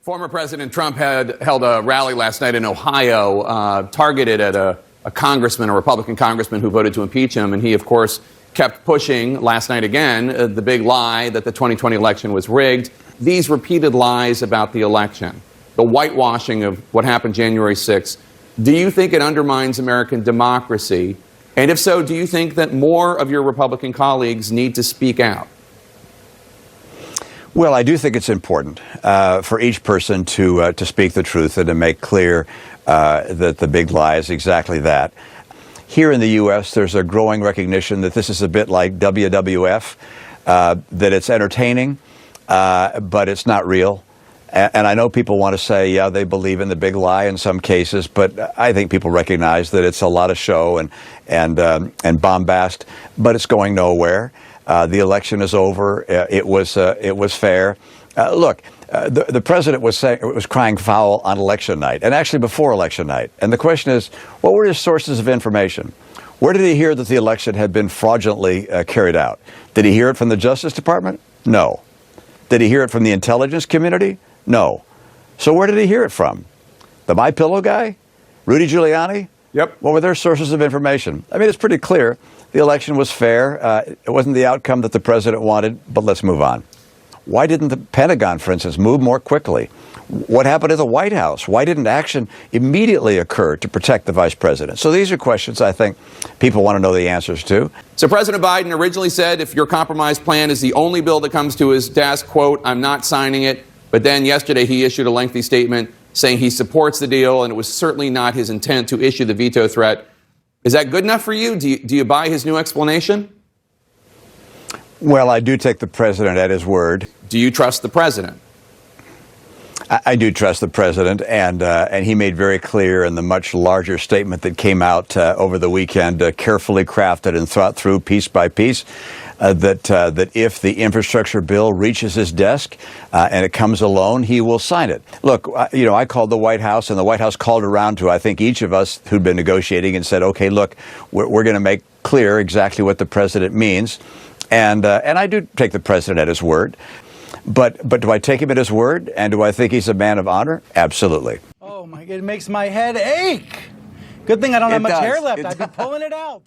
Former President Trump had held a rally last night in Ohio, targeted at a congressman, a Republican congressman who voted to impeach him. And he, of course, kept pushing last night again the big lie that the 2020 election was rigged. These repeated lies about the election, the whitewashing of what happened January 6th. Do you think it undermines American democracy? And if so, do you think that more of your Republican colleagues need to speak out? Well, I do think it's important for each person to speak the truth and to make clear that the big lie is exactly that. Here in the U.S., there's a growing recognition that this is a bit like WWF, that it's entertaining, but it's not real. And I know people want to say, yeah, they believe in the big lie in some cases, but I think people recognize that it's a lot of show and bombast, but it's going nowhere. The election is over. It was fair. Look, the president was crying foul on election night, and actually before election night. And the question is, what were his sources of information? Where did he hear that the election had been fraudulently carried out? Did he hear it from the Justice Department? No. Did he hear it from the intelligence community? No. So where did he hear it from? The MyPillow guy? Rudy Giuliani? Yep. What were their sources of information? I mean, it's pretty clear. The election was fair. It wasn't the outcome that the president wanted, but let's move on. Why didn't the Pentagon, for instance, move more quickly? What happened at the White House? Why didn't action immediately occur to protect the vice president? So these are questions I think people want to know the answers to. So President Biden originally said if your compromise plan is the only bill that comes to his desk, quote, I'm not signing it. But then yesterday he issued a lengthy statement saying he supports the deal, and it was certainly not his intent to issue the veto threat. Is that good enough for you? Do you buy his new explanation? Well, I do take the president at his word. Do you trust the president? I do trust the president, and he made very clear in the much larger statement that came out over the weekend, carefully crafted and thought through piece by piece, that if the infrastructure bill reaches his desk and it comes alone, he will sign it. Look, I called the White House, and the White House called around to, I think, each of us who'd been negotiating and said, okay, look, we're going to make clear exactly what the president means. And I do take the president at his word. But do I take him at his word? And do I think he's a man of honor? Absolutely. Oh, my God, it makes my head ache. Good thing I don't have much hair left. I'd be pulling it out.